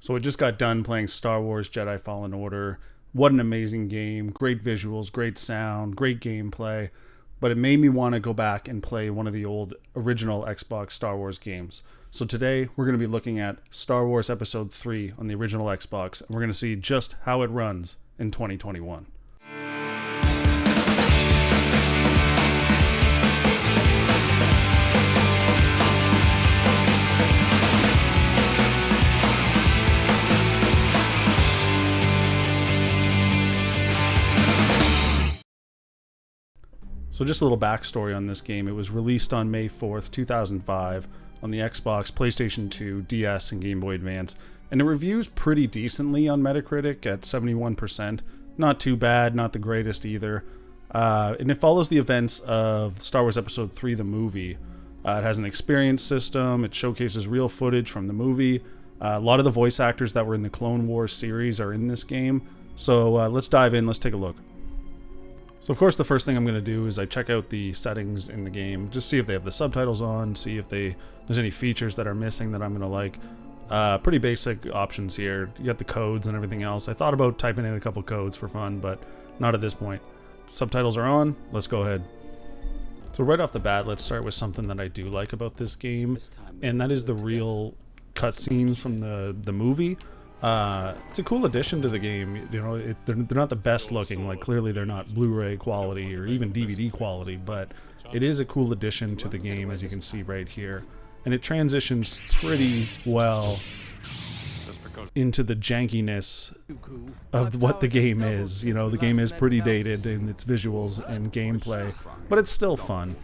So I just got done playing Star Wars Jedi Fallen Order. What an amazing game. Great visuals, great sound, great gameplay. But it made me want to go back and play one of the old original Xbox Star Wars games. So today we're going to be looking at Star Wars Episode 3 on the original Xbox, and we're going to see just how it runs in 2021. So just a little backstory on this game. It was released on May 4th, 2005 on the Xbox, PlayStation 2, DS, and Game Boy Advance. And it reviews pretty decently on Metacritic at 71%. Not too bad, not the greatest either. And it follows the events of Star Wars Episode 3, the movie. It has an experience system. It showcases real footage from the movie. A lot of the voice actors that were in the Clone Wars series are in this game. So let's dive in. Let's take a look. So of course the first thing I'm going to do is I check out the settings in the game, just see if they have the subtitles on, see if there's any features that are missing that I'm going to like. Pretty basic options here. You got the codes and everything else. I thought about typing in a couple codes for fun, but not at this point. Subtitles are on, let's go ahead. So right off the bat, let's start with something that I do like about this game, and that is the real cutscenes from the movie. It's a cool addition to the game. You know, they're not the best looking, like clearly they're not Blu-ray quality or even DVD quality, but it is a cool addition to the game, as you can see right here. And it transitions pretty well into the jankiness of what the game is. You know, the game is pretty dated in its visuals and gameplay, but it's still fun.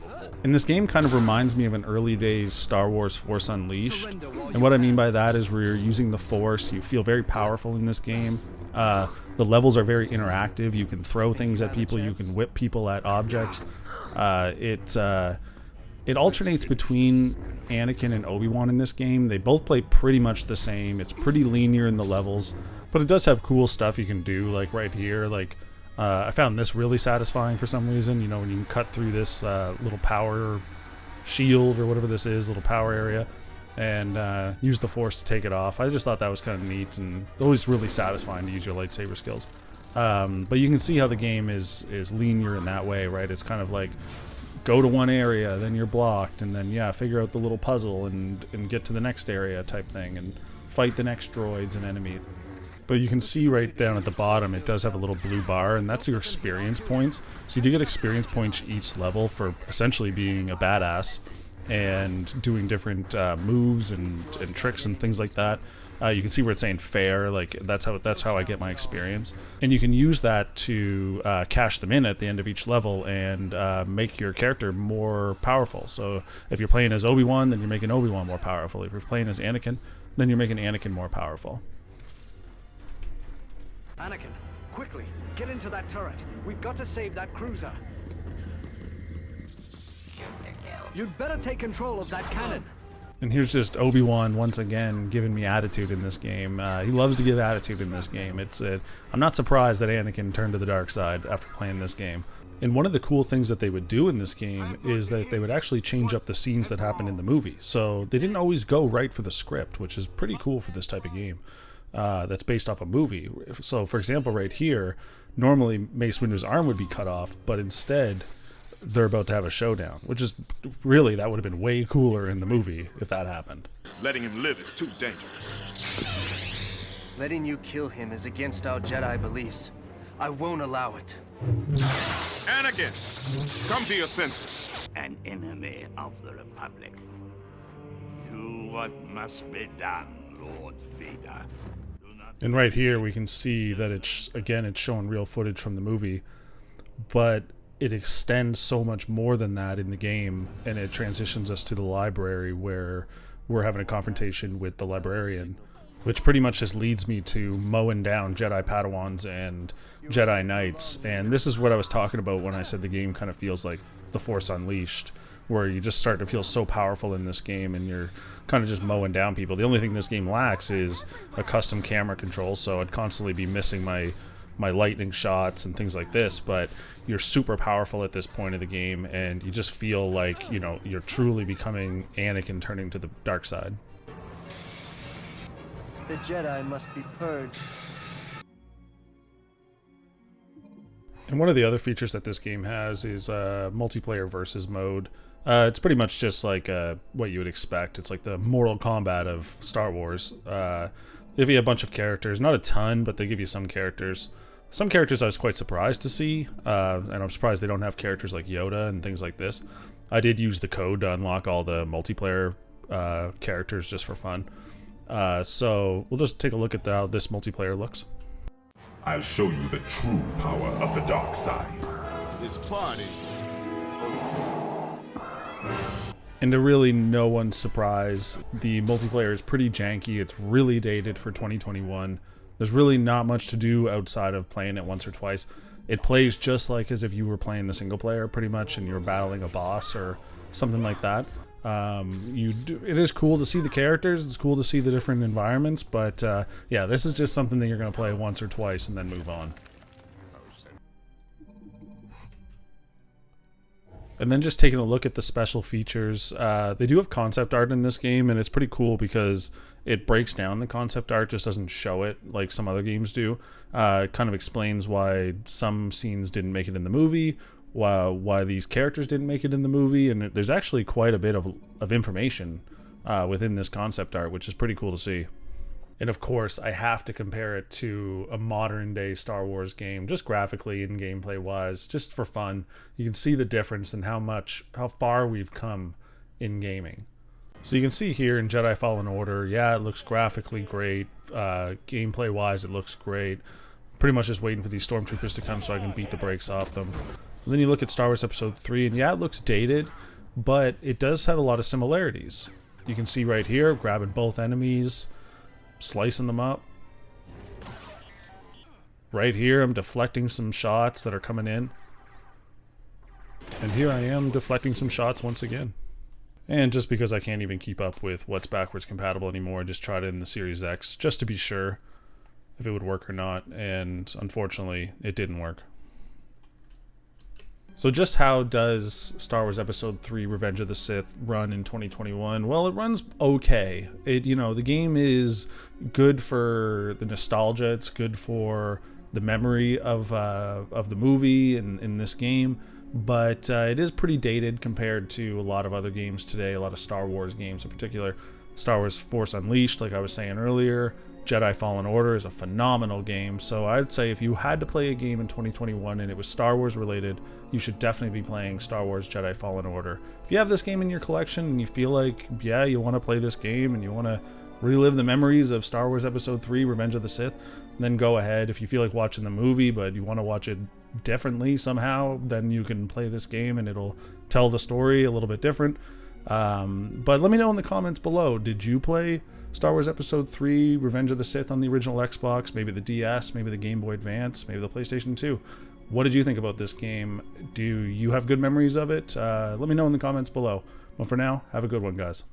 And this game kind of reminds me of an early days Star Wars Force Unleashed. And what I mean by that is where you're using the Force, you feel very powerful in this game. The levels are very interactive. You can throw things at people, you can whip people at objects. It alternates between Anakin and Obi-Wan in this game. They both play pretty much the same. It's pretty linear in the levels, but it does have cool stuff you can do, like right here. Like I found this really satisfying for some reason. You know, when you can cut through this little power shield or whatever this is, little power area, and use the Force to take it off. I just thought that was kind of neat and always really satisfying to use your lightsaber skills. But you can see how the game is linear in that way, right? It's kind of like go to one area, then you're blocked, and then figure out the little puzzle and get to the next area type thing, and fight the next droids and enemies. But you can see right down at the bottom, it does have a little blue bar, and that's your experience points. So you do get experience points each level for essentially being a badass and doing different moves and tricks and things like that. You can see where it's saying fair, like that's how I get my experience. And you can use that to cash them in at the end of each level and make your character more powerful. So if you're playing as Obi-Wan, then you're making Obi-Wan more powerful. If you're playing as Anakin, then you're making Anakin more powerful. Anakin, quickly, get into that turret. We've got to save that cruiser. You'd better take control of that cannon. And here's just Obi-Wan once again giving me attitude in this game. He loves to give attitude in this game. I'm not surprised that Anakin turned to the dark side after playing this game. And one of the cool things that they would do in this game is that they would actually change up the scenes that happened in the movie. So they didn't always go right for the script, which is pretty cool for this type of game. That's based off a movie. So for example, right here, normally Mace Windu's arm would be cut off, but instead they're about to have a showdown, which is really, that would have been way cooler in the movie if that happened. Letting him live is too dangerous. Letting you kill him is against our Jedi beliefs. I won't allow it. Anakin, come to your senses. An enemy of the Republic. Do what must be done, Lord Vader. And right here we can see that it's showing real footage from the movie, but it extends so much more than that in the game, and it transitions us to the library where we're having a confrontation with the librarian, which pretty much just leads me to mowing down Jedi Padawans and Jedi Knights. And this is what I was talking about when I said the game kind of feels like the Force Unleashed, where you just start to feel so powerful in this game and you're kind of just mowing down people. The only thing this game lacks is a custom camera control, so I'd constantly be missing my lightning shots and things like this, but you're super powerful at this point of the game, and you just feel like, you know, you're truly becoming Anakin turning to the dark side. The Jedi must be purged. And one of the other features that this game has is multiplayer versus mode. It's pretty much just like what you would expect. It's like the Mortal Kombat of Star Wars. They give you a bunch of characters, not a ton, but they give you some characters. Some characters I was quite surprised to see, and I'm surprised they don't have characters like Yoda and things like this. I did use the code to unlock all the multiplayer characters just for fun. So we'll just take a look at how this multiplayer looks. I'll show you the true power of the dark side. This party. And to really no one's surprise, the multiplayer is pretty janky. It's really dated for 2021. There's really not much to do outside of playing it once or twice. It plays just like as if you were playing the single player pretty much and you're battling a boss or something like that. It is cool to see the characters. It's cool to see the different environments, but yeah, this is just something that you're going to play once or twice and then move on. And then just taking a look at the special features, they do have concept art in this game, and it's pretty cool because it breaks down the concept art, just doesn't show it like some other games do. It kind of explains why some scenes didn't make it in the movie, why these characters didn't make it in the movie, and there's actually quite a bit of information within this concept art, which is pretty cool to see. And of course, I have to compare it to a modern day Star Wars game, just graphically and gameplay wise, just for fun. You can see the difference in how far we've come in gaming. So you can see here in Jedi Fallen Order, yeah, it looks graphically great. Gameplay wise, it looks great. Pretty much just waiting for these stormtroopers to come so I can beat the brakes off them. And then you look at Star Wars Episode 3, and yeah, it looks dated, but it does have a lot of similarities. You can see right here, grabbing both enemies, slicing them up. Right here, I'm deflecting some shots that are coming in. And here I am deflecting some shots once again. And just because I can't even keep up with what's backwards compatible anymore, I just tried it in the Series X just to be sure if it would work or not, and unfortunately, it didn't work. So just how does Star Wars Episode 3 Revenge of the Sith run in 2021? Well, it runs okay. The game is good for the nostalgia. It's good for the memory of the movie and in this game. But it is pretty dated compared to a lot of other games today, a lot of Star Wars games in particular. Star Wars Force Unleashed, like I was saying earlier. Jedi Fallen Order is a phenomenal game, so I'd say if you had to play a game in 2021 and it was Star Wars related, you should definitely be playing Star Wars Jedi Fallen Order. If you have this game in your collection and you feel like, yeah, you want to play this game and you want to relive the memories of Star Wars Episode 3 Revenge of the Sith, then go ahead. If you feel like watching the movie but you want to watch it differently somehow, then you can play this game and it'll tell the story a little bit different. But let me know in the comments below, did you play Star Wars Episode 3 Revenge of the Sith on the original Xbox, maybe the DS, maybe the Game Boy Advance, maybe the PlayStation 2? What did you think about this game? Do you have good memories of it? Let me know in the comments below. But for now, have a good one, guys.